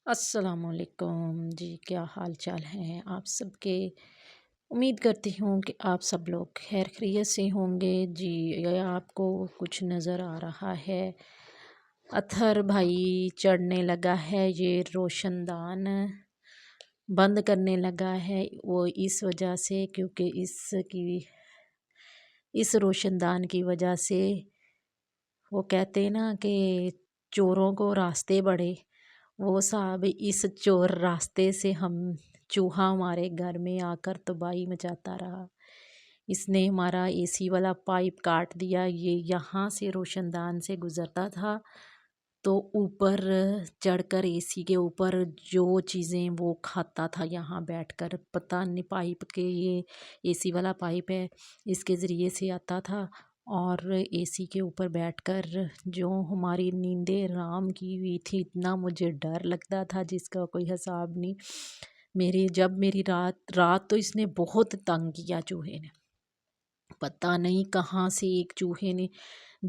السلام علیکم جی، کیا حال چال ہیں آپ سب کے؟ امید کرتی ہوں کہ آپ سب لوگ خیر خیریت سے ہوں گے جی۔ یہ آپ کو کچھ نظر آ رہا ہے، اتھر بھائی چڑھنے لگا ہے، یہ روشن دان بند کرنے لگا ہے۔ وہ اس وجہ سے کیونکہ اس روشن دان کی وجہ سے وہ کہتے ہیں نا کہ چوروں کو راستے بڑے، وہ صاحب اس چور راستے سے چوہا ہمارے گھر میں آ کر تباہی مچاتا رہا۔ اس نے ہمارا اے سی والا پائپ کاٹ دیا۔ یہ یہاں سے روشن دان سے گزرتا تھا تو اوپر چڑھ کر اے سی کے اوپر جو چیزیں وہ کھاتا تھا یہاں بیٹھ کر، پتہ نہیں پائپ کے، یہ اے سی والا پائپ ہے، اس کے ذریعے سے آتا تھا اور اے سی کے اوپر بیٹھ کر جو ہماری نیندیں رام کی ہوئی تھی، اتنا مجھے ڈر لگتا تھا جس کا کوئی حساب نہیں۔ میری رات تو اس نے بہت تنگ کیا چوہے نے، پتہ نہیں کہاں سے ایک چوہے نے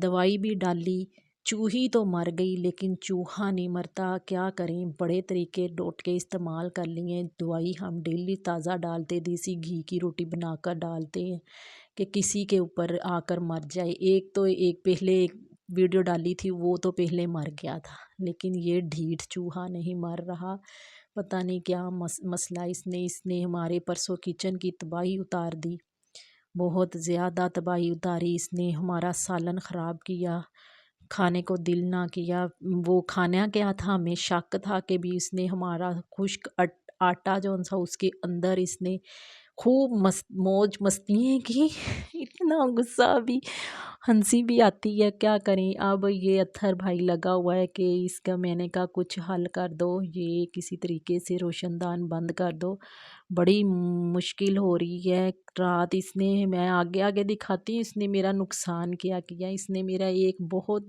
دوائی بھی ڈالی، چوہی تو مر گئی لیکن چوہا نہیں مرتا۔ کیا کریں، بڑے طریقے ٹوٹکے استعمال کر لیے، دوائی ہم ڈیلی تازہ ڈالتے، دیسی گھی کی روٹی بنا کر ڈالتے ہیں کہ کسی کے اوپر آ کر مر جائے۔ ایک پہلے ویڈیو ڈالی تھی، وہ تو پہلے مر گیا تھا لیکن یہ ڈھیٹ چوہا نہیں مر رہا، پتہ نہیں کیا مسئلہ۔ اس نے ہمارے پرسوں کچن کی تباہی اتار دی، بہت زیادہ تباہی اتاری۔ اس نے ہمارا سالن خراب کیا، کھانے کو دل نہ کیا۔ وہ کھانا کیا تھا، ہمیں شک تھا کہ بھی اس نے ہمارا خشک آٹا جو تھا اس کے اندر اس نے خوب موج مستیاں کی۔ اتنا غصہ بھی، ہنسی بھی آتی ہے، کیا کریں۔ اب یہ اتھر بھائی لگا ہوا ہے کہ اس کا، میں نے کہا کچھ حل کر دو، یہ کسی طریقے سے روشن دان بند کر دو، بڑی مشکل ہو رہی ہے۔ رات اس نے، میں آگے آگے دکھاتی ہوں، اس نے میرا نقصان کیا اس نے میرا ایک بہت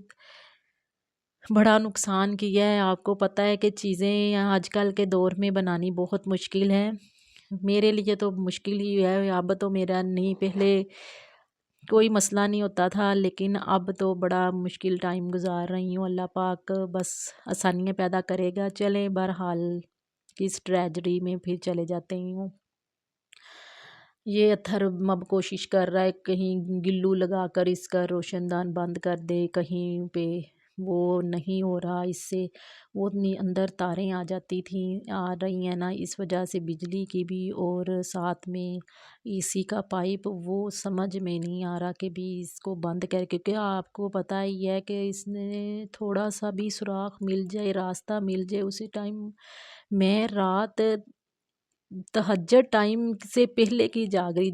بڑا نقصان کیا ہے۔ آپ کو پتہ ہے کہ چیزیں آج کل کے دور میں بنانی بہت مشکل ہے، میرے لیے تو مشکل ہی ہے۔ اب تو میرا نہیں، پہلے کوئی مسئلہ نہیں ہوتا تھا لیکن اب تو بڑا مشکل ٹائم گزار رہی ہوں۔ اللہ پاک بس آسانیاں پیدا کرے گا۔ چلیں بہرحال کس ٹریجڈی میں پھر چلے جاتے ہوں۔ یہ اتھر اب کوشش کر رہا ہے کہیں گلو لگا کر اس کا روشن دان بند کر دے، کہیں پہ وہ نہیں ہو رہا اس سے۔ وہ اتنی اندر تاریں آ جاتی تھیں، آ رہی ہیں نا، اس وجہ سے بجلی کی بھی، اور ساتھ میں اے سی کا پائپ، وہ سمجھ میں نہیں آ رہا کہ بھی اس کو بند کر، کیونکہ آپ کو پتہ ہی ہے کہ اس نے تھوڑا سا بھی سوراخ مل جائے، راستہ مل جائے، اسی ٹائم میں رات تہجد ٹائم سے پہلے کی جاگ رہی،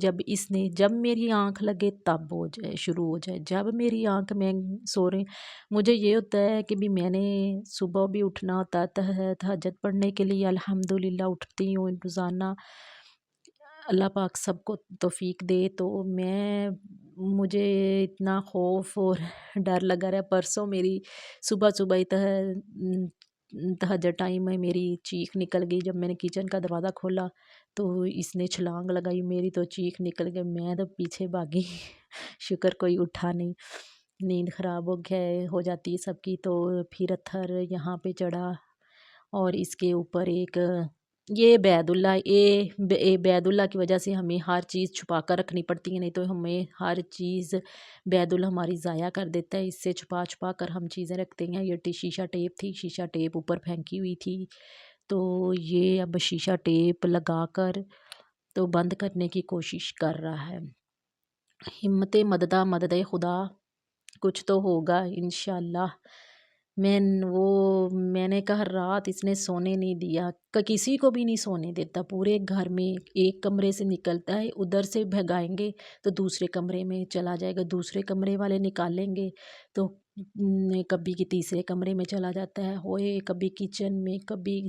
جب میری آنکھ لگے تب ہو جائے، شروع ہو جائے، جب میری آنکھ میں سو رہے، مجھے یہ ہوتا ہے کہ بھی میں نے صبح بھی اٹھنا ہوتا ہے تہجد پڑھنے کے لیے، الحمدللہ اٹھتی ہوں روزانہ، اللہ پاک سب کو توفیق دے۔ تو مجھے اتنا خوف اور ڈر لگا رہا، پرسوں میری صبح تہجد ٹائم میں میری چیخ نکل گئی، جب میں نے کچن کا دروازہ کھولا تو اس نے چھلانگ لگائی، میری تو چیخ نکل گئی، میں تو پیچھے بھاگی، شکر کوئی اٹھا نہیں، نیند خراب ہو جاتی ہے سب کی۔ تو پھر اتھر یہاں پہ چڑھا اور اس کے اوپر یہ عبید اللہ کی وجہ سے ہمیں ہر چیز چھپا کر رکھنی پڑتی ہے، نہیں تو ہمیں ہر چیز عبید اللہ ہماری ضائع کر دیتا ہے، اس سے چھپا کر ہم چیزیں رکھتے ہیں۔ یہ شیشہ ٹیپ تھی، شیشہ ٹیپ اوپر پھینکی ہوئی تھی، تو یہ اب شیشہ ٹیپ لگا کر تو بند کرنے کی کوشش کر رہا ہے۔ ہمت مدد خدا، کچھ تو ہوگا انشاءاللہ۔ میں نے کہا رات اس نے سونے نہیں دیا، کسی کو بھی نہیں سونے دیتا پورے گھر میں۔ ایک کمرے سے نکلتا ہے، ادھر سے بھگائیں گے تو دوسرے کمرے میں چلا جائے گا، دوسرے کمرے والے نکالیں گے تو کبھی تیسرے کمرے میں چلا جاتا ہے، ہوئے کبھی کچن میں، کبھی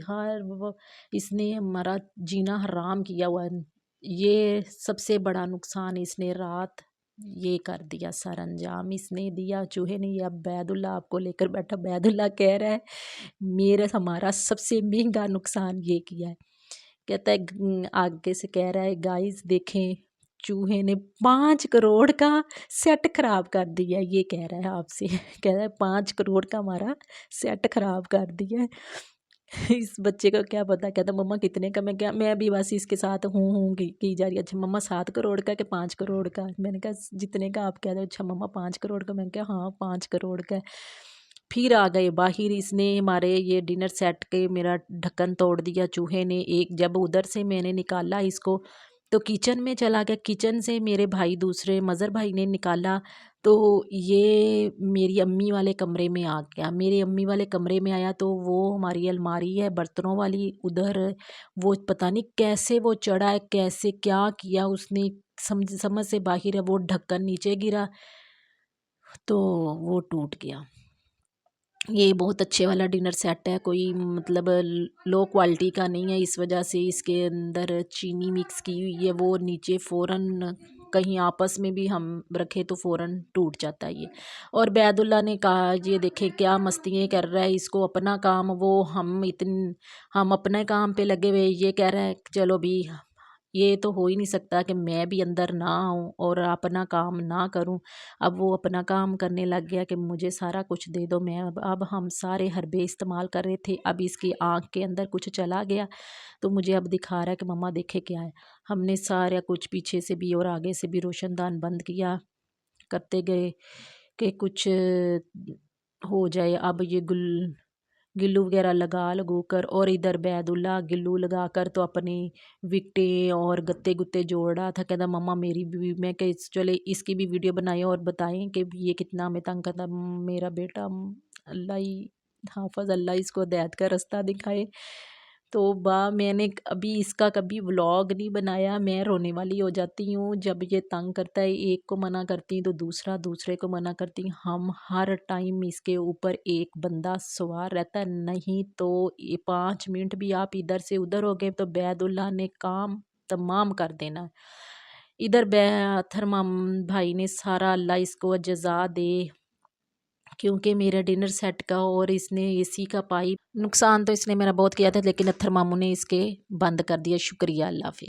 اس نے ہمارا جینا حرام کیا ہوا ہے۔ یہ سب سے بڑا نقصان اس نے رات یہ کر دیا، سر انجام اس نے دیا چوہے نے۔ یہ اب عبید اللہ آپ کو لے کر بیٹھا، عبید اللہ کہہ رہا ہے ہمارا سب سے مہنگا نقصان یہ کیا ہے، کہتا ہے آگے سے کہہ رہا ہے گائز دیکھیں چوہے نے 5 کروڑ کا سیٹ خراب کر دیا، یہ کہہ رہا ہے آپ سے، کہہ رہا ہے 5 کروڑ کا ہمارا سیٹ خراب کر دیا ہے۔ اس بچے کو کیا پتا، کہتا مما کتنے کا، میں بھی بس اس کے ساتھ ہوں کی جا رہی ہے، اچھا مما 7 کروڑ کا کہ 5 کروڑ کا؟ میں نے کہا جتنے کا آپ کہہ رہے ہو، اچھا مما 5 کروڑ کا؟ میں نے کہا ہاں 5 کروڑ کا ہے۔ پھر آ گئے باہر، اس نے ہمارے یہ ڈنر سیٹ کے میرا ڈھکن توڑ دیا چوہے نے ایک، جب ادھر سے میں نے نکالا اس کو تو کچن میں چلا گیا، کچن سے میرے بھائی دوسرے مظہر بھائی نے نکالا تو یہ میری امی والے کمرے میں آ گیا، میری امی والے کمرے میں آیا تو وہ ہماری الماری ہے برتنوں والی ادھر، وہ پتہ نہیں کیسے وہ چڑھا ہے، کیسے کیا کیا اس نے، سمجھ سے باہر ہے، وہ ڈھکن نیچے گرا تو وہ ٹوٹ گیا۔ یہ بہت اچھے والا ڈنر سیٹ ہے، کوئی مطلب لو کوالٹی کا نہیں ہے، اس وجہ سے اس کے اندر چینی مکس کی ہوئی ہے، وہ نیچے فوراً کہیں آپس میں بھی ہم رکھے تو فوراً ٹوٹ جاتا ہے یہ۔ اور بید اللہ نے کہا یہ دیکھیں کیا مستیاں کر رہا ہے، اس کو اپنا کام، وہ ہم اپنے کام پہ لگے ہوئے، یہ کہہ رہا ہے چلو بھی یہ تو ہو ہی نہیں سکتا کہ میں بھی اندر نہ آؤں اور اپنا کام نہ کروں۔ اب وہ اپنا کام کرنے لگ گیا کہ مجھے سارا کچھ دے دو، میں اب ہم سارے حربے استعمال کر رہے تھے، اب اس کی آنکھ کے اندر کچھ چلا گیا تو مجھے اب دکھا رہا ہے کہ مما دیکھے کیا ہے۔ ہم نے سارا کچھ پیچھے سے بھی اور آگے سے بھی روشن دان بند کیا، کرتے گئے کہ کچھ ہو جائے۔ اب یہ گلو وغیرہ لگو کر، اور ادھر بید اللہ گلو لگا کر تو اپنی وکٹیں اور گتے گتے جوڑ رہا تھا، کہتا مما میری بھی، میں کہ چلے اس کی بھی ویڈیو بنائیں اور بتائیں کہ یہ کتنا ہمیں تنگ کرتا۔ میرا بیٹا اللہ ہی حافظ، اللہ اس کو ہدایت کا رستہ دکھائے۔ تو میں نے ابھی اس کا کبھی ولاگ نہیں بنایا، میں رونے والی ہو جاتی ہوں جب یہ تنگ کرتا ہے، ایک کو منع کرتی تو دوسرا دوسرے کو منع کرتی، ہم ہر ٹائم اس کے اوپر ایک بندہ سوار رہتا ہے، نہیں تو 5 منٹ بھی آپ ادھر سے ادھر ہو گئے تو بید اللہ نے کام تمام کر دینا۔ ادھر تھرمام بھائی نے سارا، اللہ اس کو جزا دے، کیونکہ میرا ڈنر سیٹ کا اور اس نے اے سی کا پائپ نقصان تو اس نے میرا بہت کیا تھا، لیکن اتھر ماموں نے اس کے بند کر دیا۔ شکریہ، اللہ حافظ۔